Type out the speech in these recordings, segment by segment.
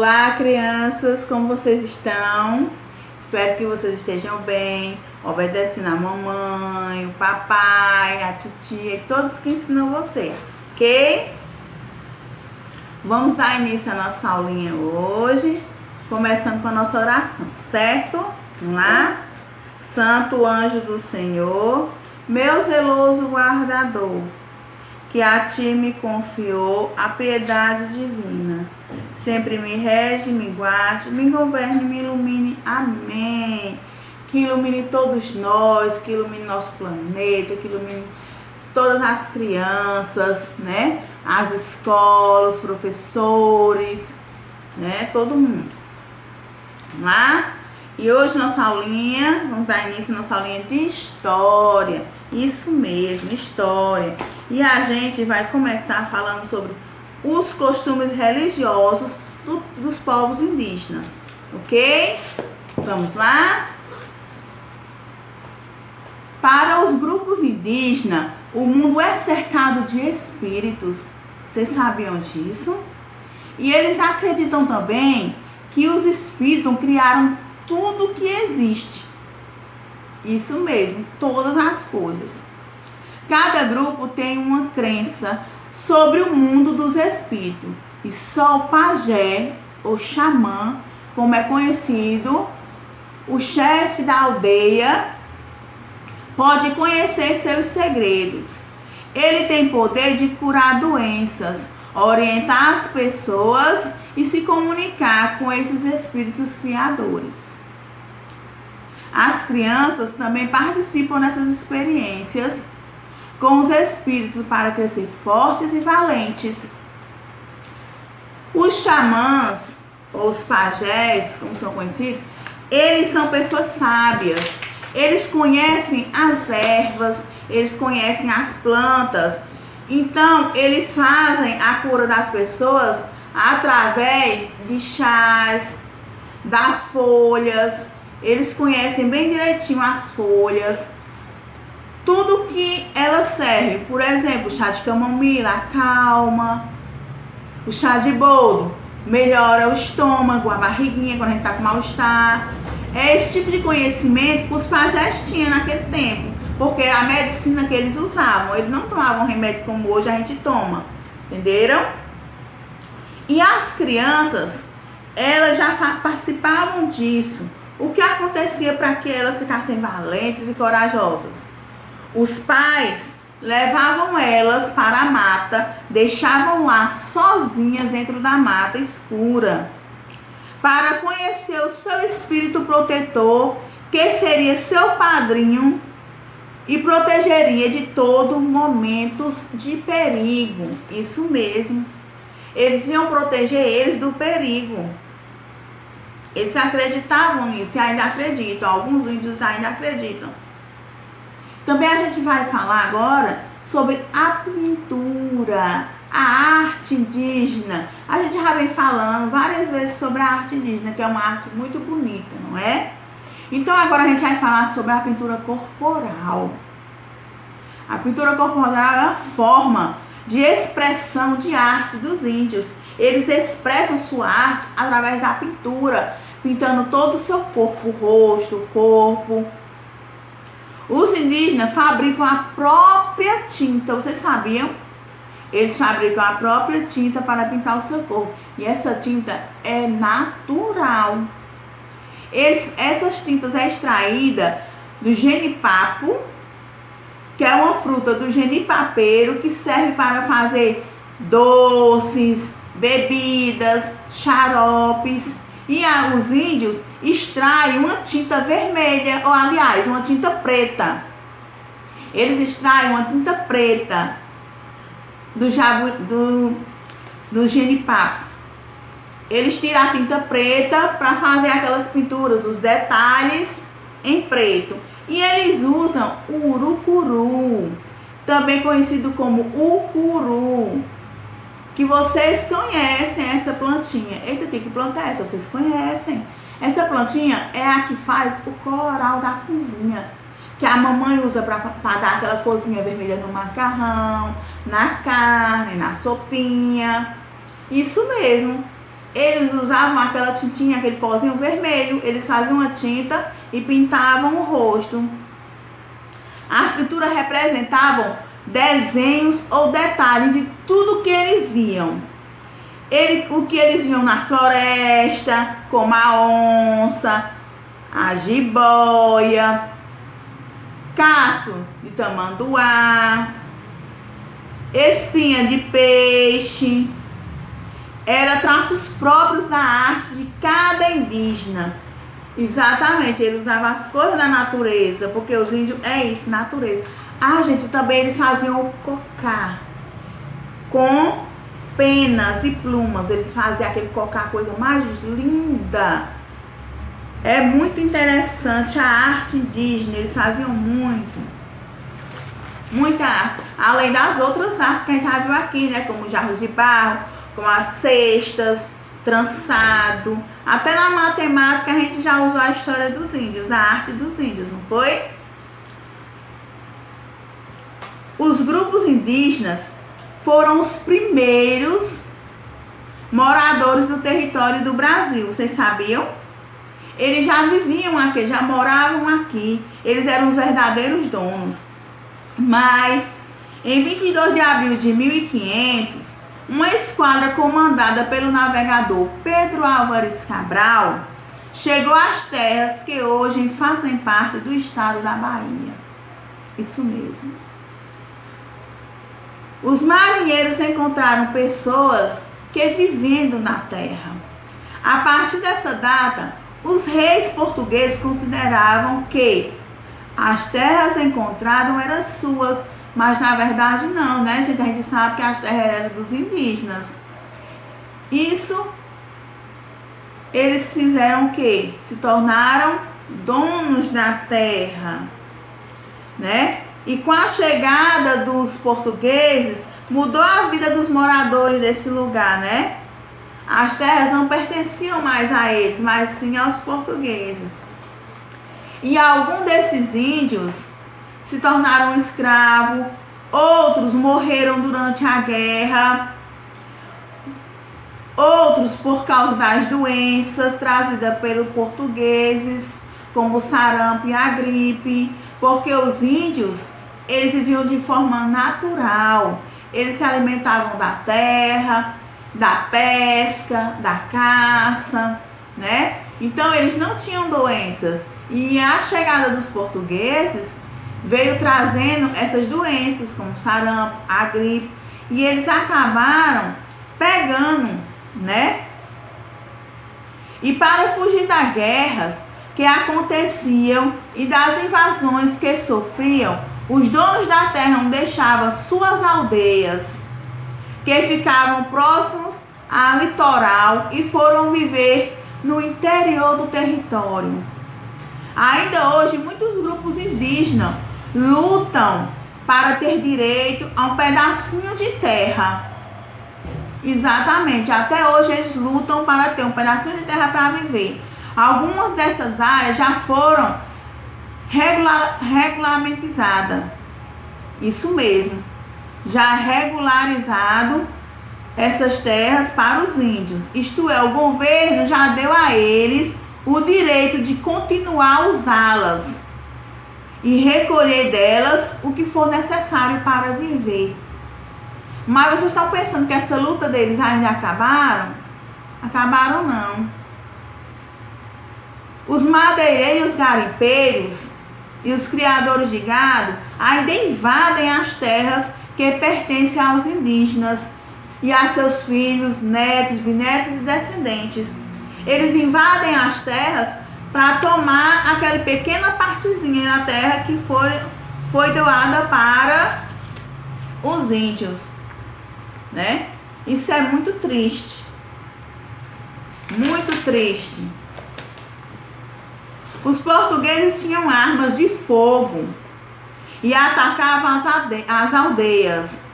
Olá, crianças, como vocês estão? Espero que vocês estejam bem, obedecendo a mamãe, o papai, a titia e todos que ensinam vocês, ok? Vamos dar início à nossa aulinha hoje, começando com a nossa oração, certo? Vamos lá? Santo anjo do Senhor, meu zeloso guardador, que a ti me confiou a piedade divina. Sempre me rege, me guarde, me governe, me ilumine. Amém. Que ilumine todos nós, que ilumine nosso planeta, que ilumine todas as crianças, né? As escolas, professores, né? Todo mundo. Vamos lá? E hoje nossa aulinha, vamos dar início à nossa aulinha de história. Isso mesmo, história. E a gente vai começar falando sobre os costumes religiosos dos povos indígenas, ok? Vamos lá? Para os grupos indígenas, o mundo é cercado de espíritos. Vocês sabiam disso? E eles acreditam também que os espíritos criaram tudo que existe. Isso mesmo, todas as coisas. Cada grupo tem uma crença sobre o mundo dos espíritos. E só o pajé, ou xamã, como é conhecido, o chefe da aldeia, pode conhecer seus segredos. Ele tem poder de curar doenças, orientar as pessoas e se comunicar com esses espíritos criadores. As crianças também participam dessas experiências com os espíritos para crescer fortes e valentes. Os xamãs, ou os pajés, como são conhecidos, eles são pessoas sábias. Eles conhecem as ervas, eles conhecem as plantas. Então, eles fazem a cura das pessoas através de chás, das folhas. Eles conhecem bem direitinho as folhas. Tudo que ela serve, por exemplo, o chá de camomila acalma, o chá de boldo melhora o estômago, a barriguinha quando a gente tá com mal-estar. É esse tipo de conhecimento que os pajés tinham naquele tempo, porque era a medicina que eles usavam. Eles não tomavam remédio como hoje a gente toma, entenderam? E as crianças, elas já participavam disso. O que acontecia para que elas ficassem valentes e corajosas? Os pais levavam elas para a mata, deixavam lá sozinhas dentro da mata escura, para conhecer o seu espírito protetor, que seria seu padrinho e protegeria de todo momentos de perigo. Isso mesmo. Eles iam proteger eles do perigo. Eles acreditavam nisso e ainda acreditam. Alguns índios ainda acreditam. Também a gente vai falar agora sobre a pintura, a arte indígena. A gente já vem falando várias vezes sobre a arte indígena, que é uma arte muito bonita, não é? Então agora a gente vai falar sobre a pintura corporal. A pintura corporal é uma forma de expressão de arte dos índios. Eles expressam sua arte através da pintura, pintando todo o seu corpo, o rosto, o corpo. Os indígenas fabricam a própria tinta, vocês sabiam? Eles fabricam a própria tinta para pintar o seu corpo. E essa tinta é natural. Essas tintas é extraída do genipapo, que é uma fruta do genipapeiro que serve para fazer doces, bebidas, xaropes. E os índios extraem uma tinta vermelha, ou aliás, uma tinta preta. Eles extraem uma tinta preta do genipapo. Eles tiram a tinta preta para fazer aquelas pinturas, os detalhes em preto. E eles usam o urucuru, também conhecido como ucuru, que vocês conhecem essa plantinha. Eita, tem que plantar essa, vocês conhecem. Essa plantinha é a que faz o coloral da cozinha, que a mamãe usa para dar aquela corzinha vermelha no macarrão, na carne, na sopinha. Isso mesmo. eles usavam aquela tintinha, aquele pozinho vermelho, eles faziam uma tinta e pintavam o rosto. As pinturas representavam desenhos ou detalhes de tudo que eles viam. O que eles viam na floresta, como a onça, a jiboia, casco de tamanduá, espinha de peixe. Era traços próprios da arte de cada indígena. Exatamente, ele usava as coisas da natureza, porque os índios é isso, natureza. Gente, também eles faziam o cocá com penas e plumas. Eles faziam aquele cocá, coisa mais linda. É muito interessante a arte indígena, eles faziam muita arte. Além das outras artes que a gente já viu aqui, né? Como jarros de barro, como as cestas, trançado. Até na matemática a gente já usou a história dos índios, a arte dos índios, não foi? Os grupos indígenas foram os primeiros moradores do território do Brasil, vocês sabiam? Eles já viviam aqui, já moravam aqui, eles eram os verdadeiros donos. Mas, em 22 de abril de 1500, uma esquadra comandada pelo navegador Pedro Álvares Cabral chegou às terras que hoje fazem parte do estado da Bahia. Isso mesmo. Os marinheiros encontraram pessoas que vivendo na terra. A partir dessa data, os reis portugueses consideravam que as terras encontradas eram suas, mas na verdade não, né, gente? A gente sabe que as terras eram dos indígenas. Isso, eles fizeram o quê? Se tornaram donos da terra, né? E com a chegada dos portugueses, mudou a vida dos moradores desse lugar, né? As terras não pertenciam mais a eles, mas sim aos portugueses. E alguns desses índios se tornaram escravos, outros morreram durante a guerra, outros por causa das doenças trazidas pelos portugueses, como o sarampo e a gripe, porque os índios, eles viviam de forma natural, eles se alimentavam da terra, da pesca, da caça, né? Então eles não tinham doenças, e a chegada dos portugueses veio trazendo essas doenças, como sarampo, a gripe, e eles acabaram pegando, né? E para fugir das guerras que aconteciam e das invasões que sofriam, os donos da terra não deixavam suas aldeias, que ficavam próximos ao litoral, e foram viver no interior do território. Ainda hoje, muitos grupos indígenas lutam para ter direito a um pedacinho de terra. Exatamente, até hoje eles lutam para ter um pedacinho de terra para viver. Algumas dessas áreas já foram regulamentizadas. Isso mesmo, já regularizado essas terras para os índios. Isto é, o governo já deu a eles o direito de continuar a usá-las e recolher delas o que for necessário para viver. Mas vocês estão pensando que essa luta deles ainda acabaram? Acabaram não. Os madeireiros garimpeiros e os criadores de gado ainda invadem as terras que pertencem aos indígenas e a seus filhos, netos, bisnetos e descendentes. Eles invadem as terras para tomar aquela pequena partezinha da terra que foi doada para os índios, né? Isso é muito triste. Muito triste. Os portugueses tinham armas de fogo e atacavam as aldeias,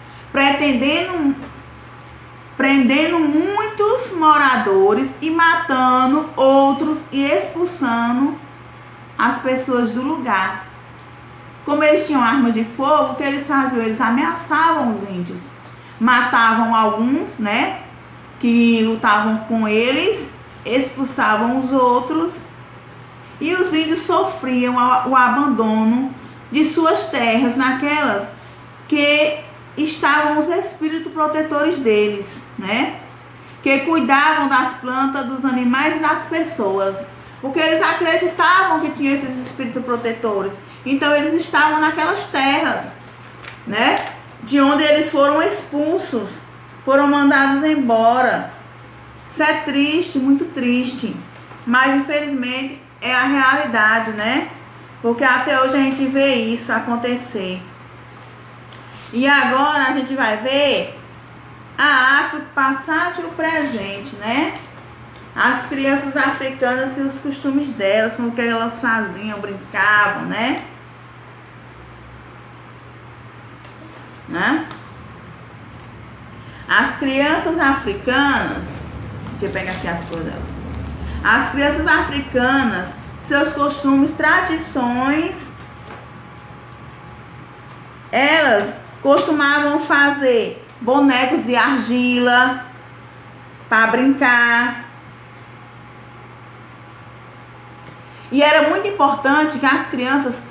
prendendo muitos moradores e matando outros e expulsando as pessoas do lugar. Como eles tinham arma de fogo, o que eles faziam? Eles ameaçavam os índios, matavam alguns, né? que lutavam com eles, expulsavam os outros, e os índios sofriam o abandono de suas terras, naquelas que estavam os espíritos protetores deles, né? Que cuidavam das plantas, dos animais e das pessoas, porque eles acreditavam que tinha esses espíritos protetores. Então eles estavam naquelas terras, né? De onde eles foram expulsos, foram mandados embora. Isso é triste, muito triste, mas infelizmente é a realidade, né? Porque até hoje a gente vê isso acontecer. E agora a gente vai ver a África, o passado e o presente, né? As crianças africanas e os costumes delas, como que elas faziam, brincavam, né? As crianças africanas, deixa eu pegar aqui as coisas dela. As crianças africanas, seus costumes, tradições, elas costumavam fazer bonecos de argila para brincar. E era muito importante que as crianças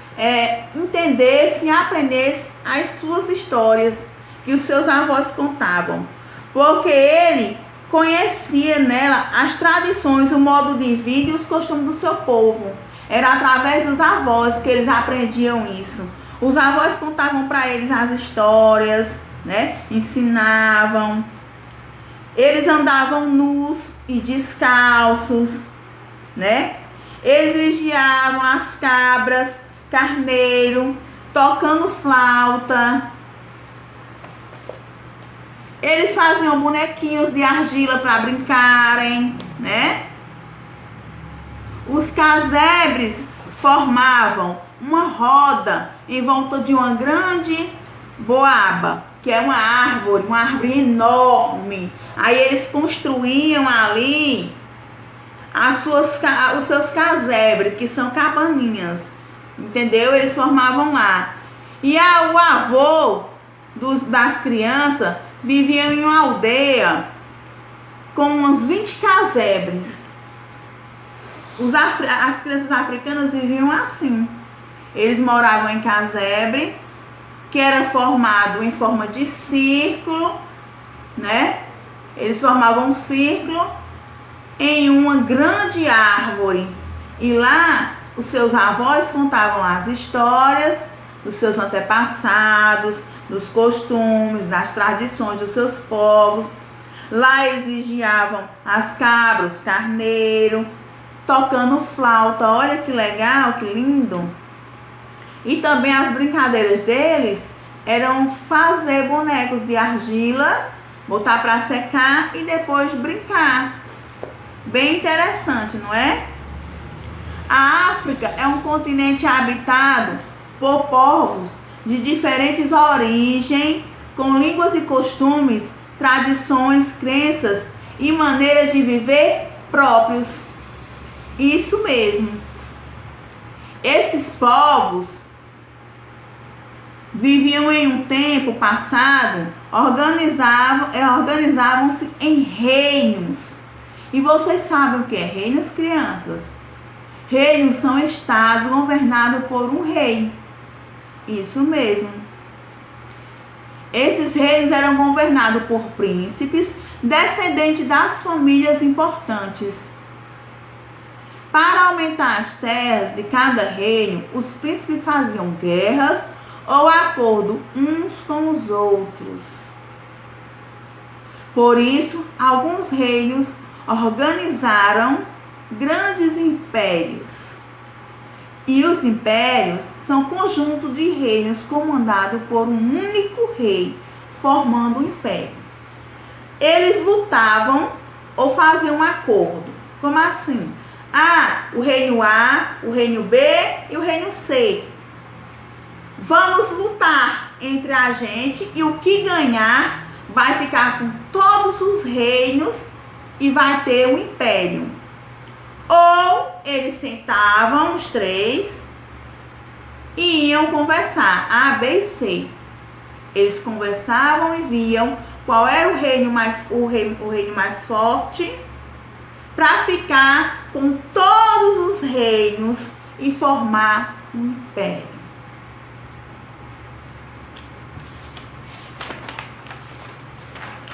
entendessem e aprendessem as suas histórias que os seus avós contavam. Porque ele conhecia nela as tradições, o modo de vida e os costumes do seu povo. Era através dos avós que eles aprendiam isso. Os avós contavam para eles as histórias, né? Ensinavam. Eles andavam nus e descalços, né? Eles vigiavam as cabras, carneiro, tocando flauta. Eles faziam bonequinhos de argila para brincarem, né? Os casebres formavam uma roda em volta de uma grande boaba, que é uma árvore enorme. Aí eles construíam ali os seus casebres, que são cabaninhas, entendeu? Eles formavam lá. E o avô das crianças vivia em uma aldeia com uns 20 casebres. As crianças africanas viviam assim. Eles moravam em casebre, que era formado em forma de círculo, né? Eles formavam um círculo em uma grande árvore. E lá os seus avós contavam as histórias dos seus antepassados, dos costumes, das tradições dos seus povos. Lá eles vigiavam as cabras, carneiro, tocando flauta. Olha que legal, que lindo. E também as brincadeiras deles eram fazer bonecos de argila, botar para secar e depois brincar. Bem interessante, não é? A África é um continente habitado por povos de diferentes origens, com línguas e costumes, tradições, crenças e maneiras de viver próprios. Isso mesmo. Esses povos viviam em um tempo passado, organizavam-se em reinos. E vocês sabem o que é reinos, crianças? Reinos são estados governados por um rei. Isso mesmo. Esses reinos eram governados por príncipes, descendentes das famílias importantes. Para aumentar as terras de cada reino, os príncipes faziam guerras ou acordo uns com os outros. Por isso, alguns reinos organizaram grandes impérios. E os impérios são conjunto de reinos comandados por um único rei, formando um império. Eles lutavam ou faziam um acordo. Como assim? O reino A, o reino B e o reino C. Vamos lutar entre a gente e o que ganhar vai ficar com todos os reinos e vai ter um império. Ou eles sentavam os três e iam conversar, A, B e C. Eles conversavam e viam qual era o reino mais forte, para ficar com todos os reinos e formar um império.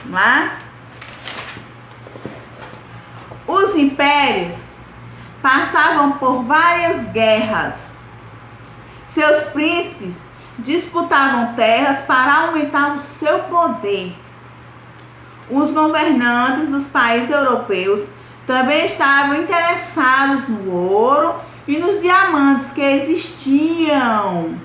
Vamos lá? Os impérios passavam por várias guerras. Seus príncipes disputavam terras para aumentar o seu poder. Os governantes dos países europeus também estavam interessados no ouro e nos diamantes que existiam.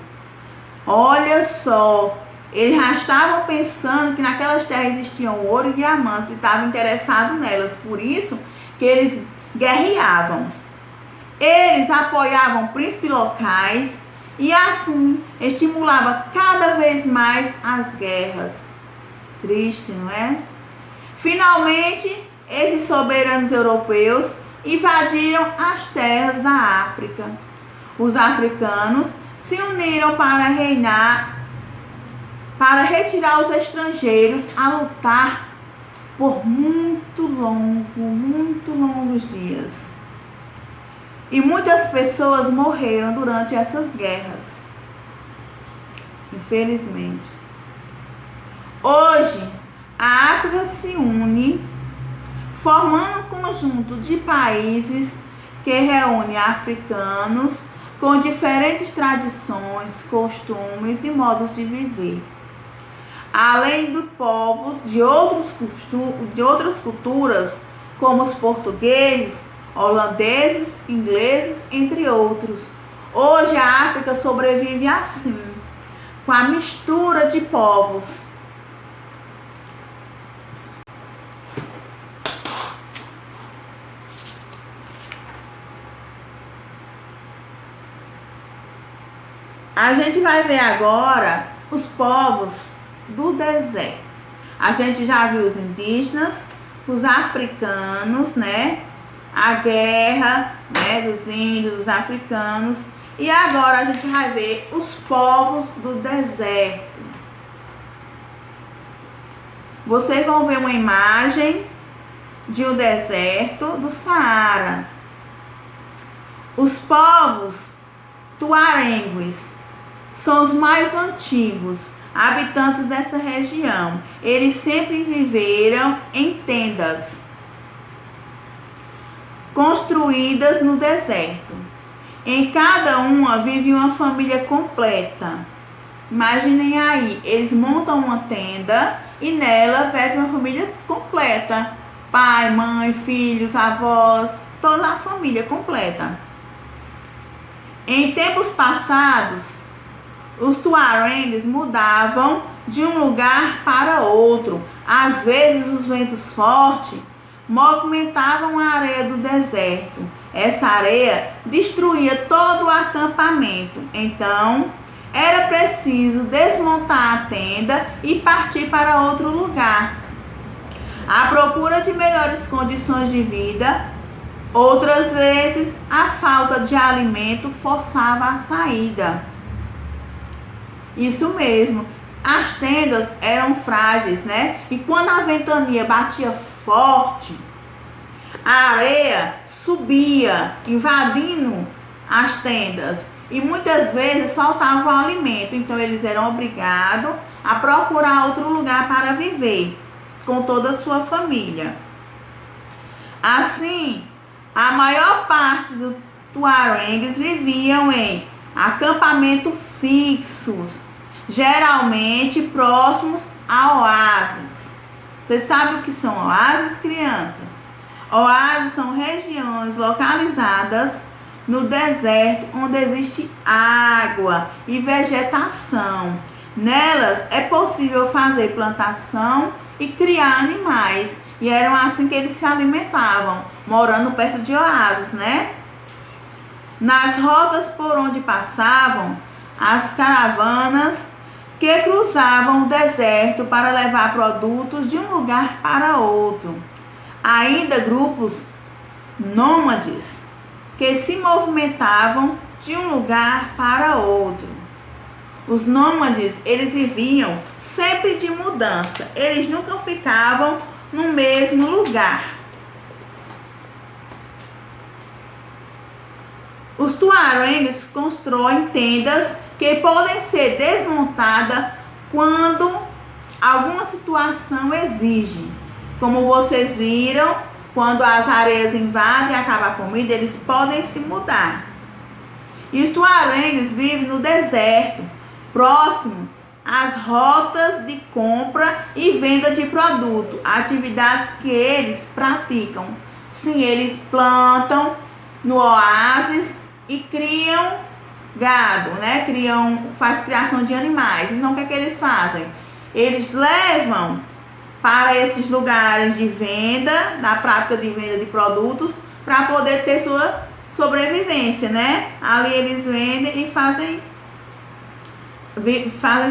Olha só, eles já estavam pensando que naquelas terras existiam ouro e diamantes e estavam interessados nelas, por isso que eles guerreavam. Eles apoiavam príncipes locais e assim estimulava cada vez mais as guerras. Triste, não é? Finalmente, esses soberanos europeus invadiram as terras da África. Os africanos se uniram para retirar os estrangeiros a lutar por muito longos dias. E muitas pessoas morreram durante essas guerras. Infelizmente. Hoje, a África se une, formando um conjunto de países que reúne africanos com diferentes tradições, costumes e modos de viver. Além de povos de outras culturas, como os portugueses, holandeses, ingleses, entre outros. Hoje a África sobrevive assim, com a mistura de povos. A gente vai ver agora os povos do deserto. A gente já viu os indígenas, os africanos, né? A guerra, né, dos índios, dos africanos. E agora a gente vai ver os povos do deserto. Vocês vão ver uma imagem de um deserto do Saara. Os povos tuaregues são os mais antigos habitantes dessa região. Eles sempre viveram em tendas construídas no deserto. Em cada uma vive uma família completa. Imaginem aí, eles montam uma tenda e nela vive uma família completa. Pai, mãe, filhos, avós, toda a família completa. Em tempos passados, os tuaregues mudavam de um lugar para outro. Às vezes os ventos fortes movimentavam a areia do deserto. Essa areia destruía todo o acampamento. Então, era preciso desmontar a tenda e partir para outro lugar. À procura de melhores condições de vida, outras vezes a falta de alimento forçava a saída. Isso mesmo. As tendas eram frágeis, né? E quando a ventania batia forte, a areia subia, invadindo as tendas. E muitas vezes faltava o alimento. Então eles eram obrigados a procurar outro lugar para viver com toda a sua família. Assim, a maior parte dos tuaregues viviam em acampamentos fixos, geralmente próximos a oásis. Vocês sabem o que são oásis, crianças? Oásis são regiões localizadas no deserto onde existe água e vegetação. Nelas é possível fazer plantação e criar animais. E eram assim que eles se alimentavam, morando perto de oásis, né? Nas rotas por onde passavam as caravanas que cruzavam o deserto para levar produtos de um lugar para outro. Ainda grupos nômades que se movimentavam de um lugar para outro. Os nômades, eles viviam sempre de mudança. Eles nunca ficavam no mesmo lugar. Os tuaregs constroem tendas que podem ser desmontadas quando alguma situação exige. Como vocês viram, quando as areias invadem e acabam a comida, eles podem se mudar. E os tuaregs vivem no deserto, próximo às rotas de compra e venda de produto, atividades que eles praticam. Sim, eles plantam no oásis e criam gado, né? Faz criação de animais. Então, o que é que eles fazem? Eles levam para esses lugares de venda, da prática de venda de produtos, para poder ter sua sobrevivência, né? Ali eles vendem e fazem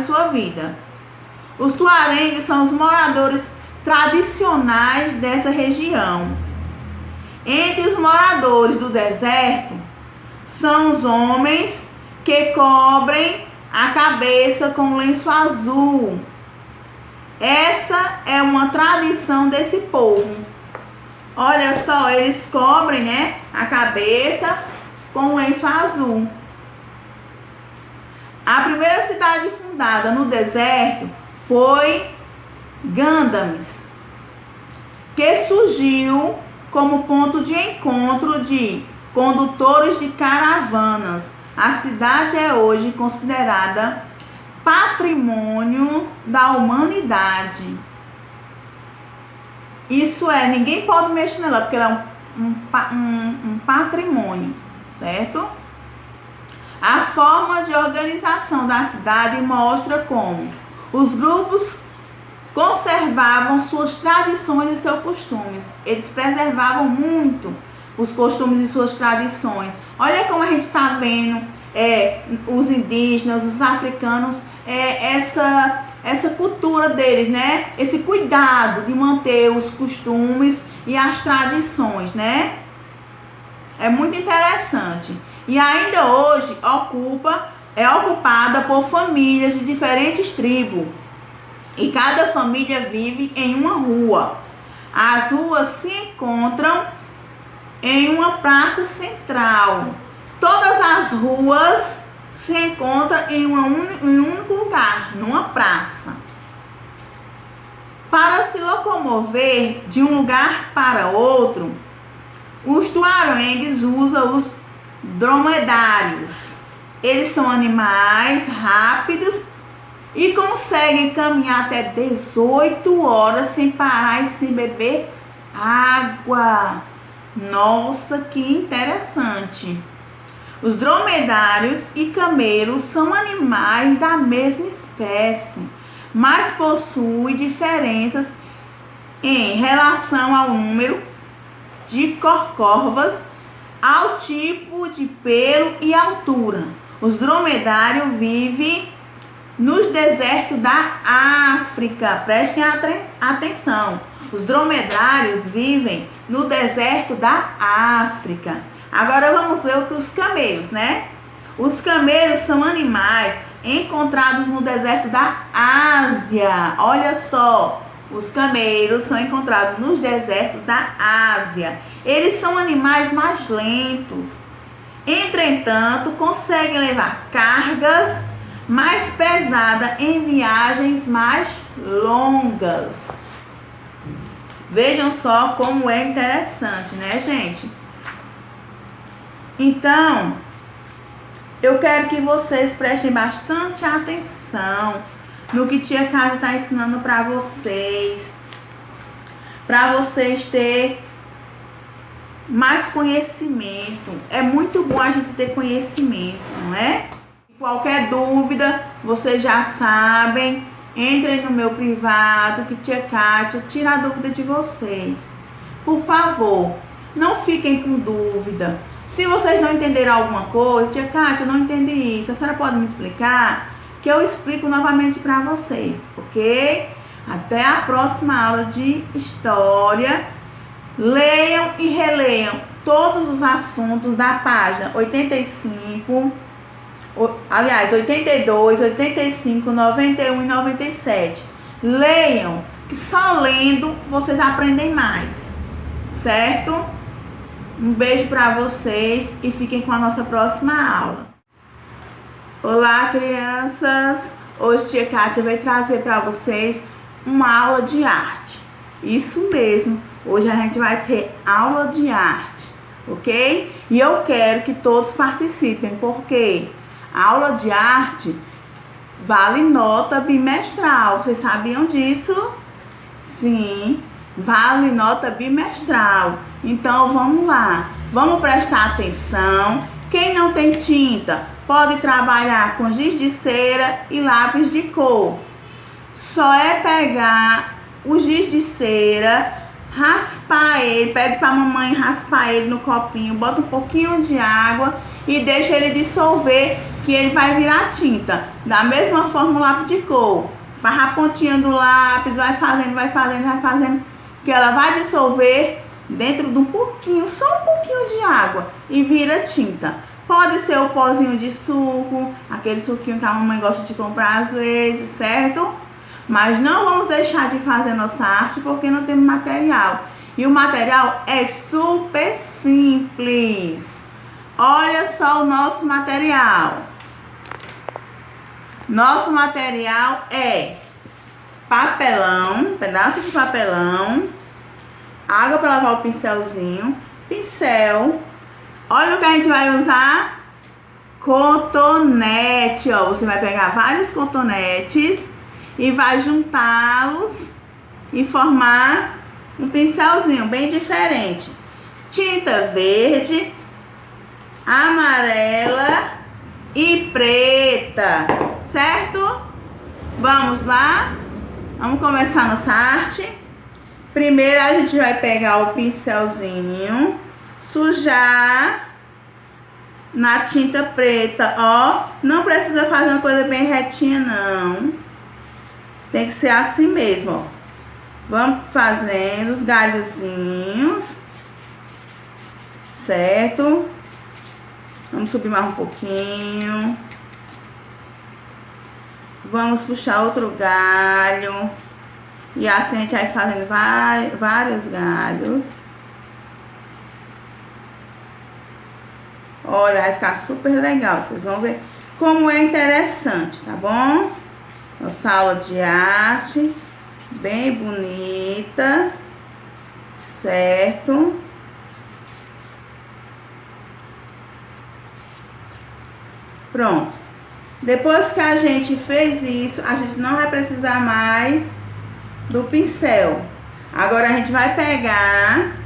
sua vida. Os tuaregs são os moradores tradicionais dessa região. Entre os moradores do deserto, são os homens que cobrem a cabeça com lenço azul. Essa é uma tradição desse povo. Olha só, eles cobrem, né, a cabeça com lenço azul. A primeira cidade fundada no deserto foi Gândames, que surgiu como ponto de encontro de condutores de caravanas. A cidade é hoje considerada patrimônio da humanidade. Isso é, ninguém pode mexer nela, porque ela é um patrimônio, certo? A forma de organização da cidade mostra como os grupos conservavam suas tradições e seus costumes. Eles preservavam muito os costumes e suas tradições. Olha como a gente está vendo os indígenas, os africanos, essa cultura deles, né? Esse cuidado de manter os costumes e as tradições, né? É muito interessante. E ainda hoje é ocupada por famílias de diferentes tribos. E cada família vive em uma rua. As ruas se encontram em uma praça central. Todas as ruas se encontram em um único lugar, numa praça. Para se locomover de um lugar para outro, os tuaregs usam os dromedários. Eles são animais rápidos e conseguem caminhar até 18 horas sem parar e sem beber água. Nossa, que interessante! Os dromedários e camelos são animais da mesma espécie, mas possuem diferenças em relação ao número de corcovas, ao tipo de pelo e altura. Os dromedários vivem nos desertos da África. Prestem atenção. Os dromedários vivem no deserto da África. Agora vamos ver os camelos, né? Os camelos são animais encontrados no deserto da Ásia. Olha só, os camelos são encontrados nos desertos da Ásia. Eles são animais mais lentos. Entretanto, conseguem levar cargas mais pesadas em viagens mais longas. Vejam só como é interessante, né, gente? Então, eu quero que vocês prestem bastante atenção no que Tia Cátia está ensinando para vocês terem mais conhecimento. É muito bom a gente ter conhecimento, não é? Qualquer dúvida, vocês já sabem, entrem no meu privado, que Tia Cátia tira a dúvida de vocês. Por favor, não fiquem com dúvida. Se vocês não entenderam alguma coisa, Tia Cátia, eu não entendi isso, a senhora pode me explicar? Que eu explico novamente para vocês, ok? Até a próxima aula de História. Leiam e releiam todos os assuntos da página 85 Aliás, 82, 85, 91 e 97. Leiam, que só lendo vocês aprendem mais, certo? Um beijo para vocês e fiquem com a nossa próxima aula. Olá, crianças! Hoje tia Kátia vai trazer para vocês uma aula de arte. Isso mesmo, hoje a gente vai ter aula de arte, ok? E eu quero que todos participem, porque a aula de arte vale nota bimestral. Vocês sabiam disso? Sim, vale nota bimestral. Então vamos lá, vamos prestar atenção. Quem não tem tinta pode trabalhar com giz de cera e lápis de cor. Só é pegar o giz de cera, raspar ele, pede para a mamãe raspar ele no copinho, bota um pouquinho de água e deixa ele dissolver, que ele vai virar tinta. Da mesma forma o lápis de cor, faz a pontinha do lápis, vai fazendo, que ela vai dissolver dentro de um pouquinho, só um pouquinho de água e vira tinta. Pode ser o pozinho de suco, aquele suquinho que a mamãe gosta de comprar às vezes, certo? Mas não vamos deixar de fazer nossa arte porque não temos material. E o material é super simples. Olha só o nosso material. Nosso material é papelão, pedaço de papelão, água para lavar o pincelzinho, pincel. Olha o que a gente vai usar. Cotonete, ó. Você vai pegar vários cotonetes e vai juntá-los e formar um pincelzinho bem diferente. Tinta verde, amarela e preta, certo? Vamos lá? Vamos começar nossa arte. Primeiro a gente vai pegar o pincelzinho, sujar na tinta preta, ó. Não precisa fazer uma coisa bem retinha, não. Tem que ser assim mesmo, ó. Vamos fazendo os galhozinhos, certo? Vamos subir mais um pouquinho. Vamos puxar outro galho. E assim a gente vai fazendo vários galhos. Olha, vai ficar super legal. Vocês vão ver como é interessante, tá bom? Nossa aula de arte, bem bonita, certo? Pronto. Depois que a gente fez isso, a gente não vai precisar mais do pincel. Agora a gente vai pegar...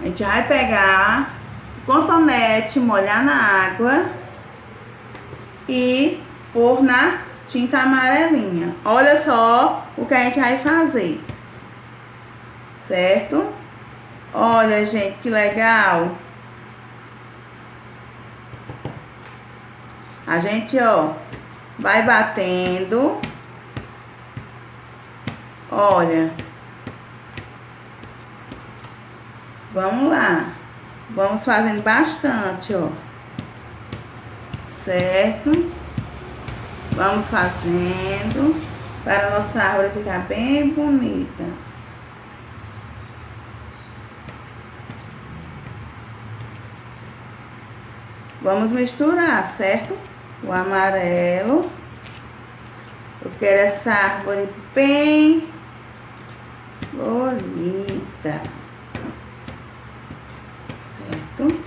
o cotonete, molhar na água e pôr na tinta amarelinha. Olha só o que a gente vai fazer, certo? Olha, gente, que legal. A gente, ó, vai batendo. Olha. Vamos lá. Vamos fazendo bastante, ó. Certo? Vamos fazendo para a nossa árvore ficar bem bonita. Vamos misturar, certo? O amarelo. Eu quero essa árvore bem florida. Certo?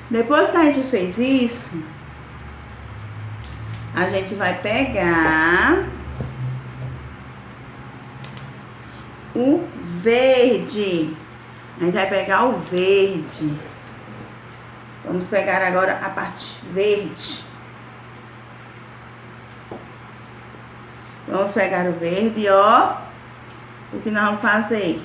Depois que a gente fez isso, a gente vai pegar o verde. A gente vai pegar o verde. Vamos pegar agora a parte verde. Vamos pegar o verde, ó. O que nós vamos fazer?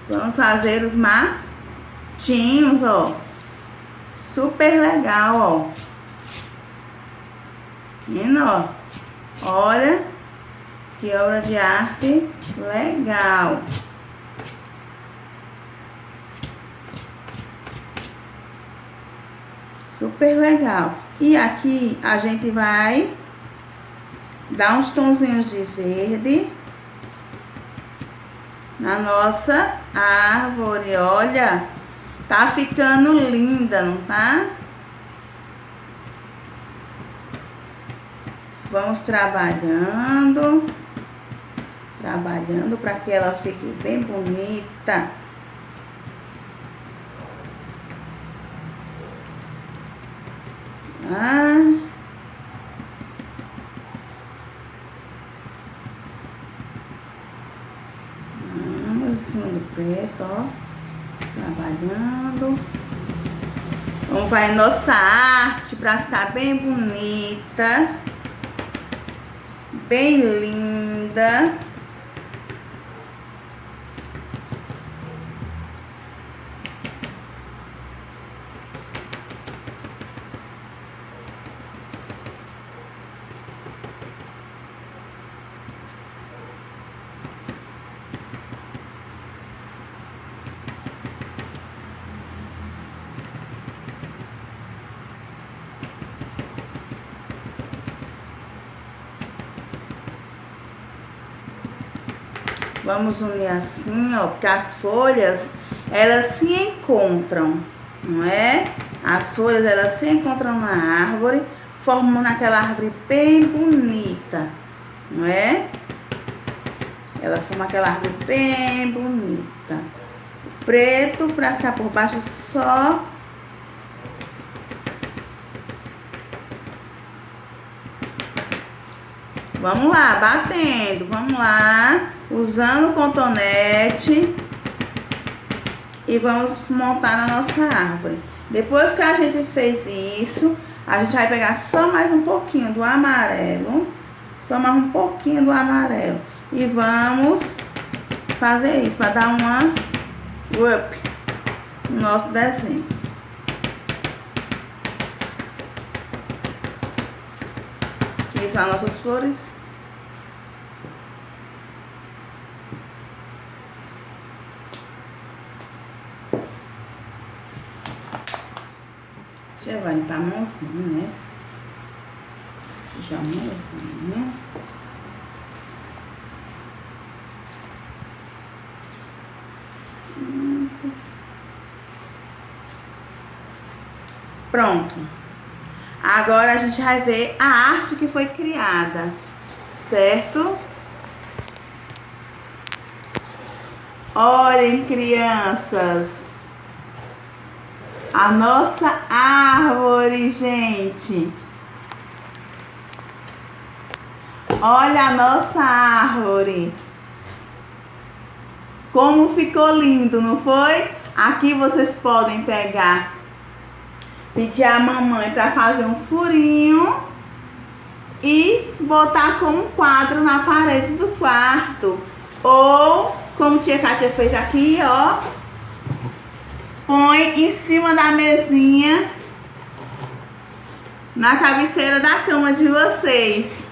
Vamos fazer os matinhos, ó. Super legal, ó. Vendo, ó? Olha que obra de arte legal. Super legal. E aqui a gente vai dar uns tonzinhos de verde na nossa árvore. Olha, tá ficando linda, não tá? Vamos trabalhando para que ela fique bem bonita. Vamos em cima do preto, ó. Trabalhando. Vamos fazer nossa arte para ficar bem bonita. Bem linda. Vamos unir assim, ó, porque as folhas, elas se encontram, não é? As folhas, elas se encontram na árvore, formando aquela árvore bem bonita, não é? Ela forma aquela árvore bem bonita. O preto para ficar por baixo só. Vamos lá, batendo, vamos lá. Usando o cotonete e vamos montar a nossa árvore. Depois que a gente fez isso, a gente vai pegar só mais um pouquinho do amarelo, e vamos fazer isso para dar uma up no nosso desenho. Aqui são as nossas flores. Já vai limpar a mãozinha, né? Sujar a mãozinha. Pronto. Agora a gente vai ver a arte que foi criada, certo? Olhem, crianças. A nossa árvore, gente. Olha a nossa árvore. Como ficou lindo, não foi? Aqui vocês podem pegar, pedir a mamãe para fazer um furinho e botar como um quadro na parede do quarto. Ou, como tia Kátia fez aqui, ó, põe em cima da mesinha, na cabeceira da cama de vocês.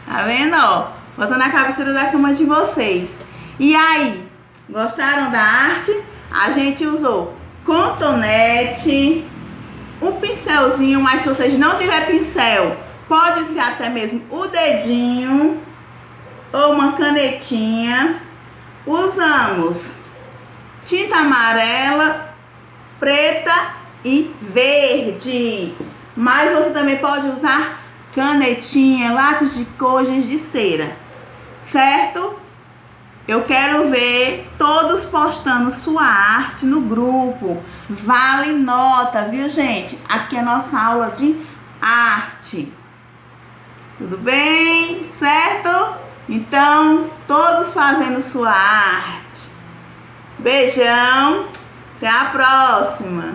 Tá vendo, ó? Bota na cabeceira da cama de vocês. E aí, gostaram da arte? A gente usou cotonete, um pincelzinho, mas se vocês não tiver pincel, pode ser até mesmo o dedinho ou uma canetinha. Usamos tinta amarela, preta e verde. Mas você também pode usar canetinha, lápis de cor, giz de cera, certo? Eu quero ver todos postando sua arte no grupo. Vale nota, viu, gente? Aqui é a nossa aula de artes. Tudo bem? Certo? Então, todos fazendo sua arte. Beijão. Até a próxima.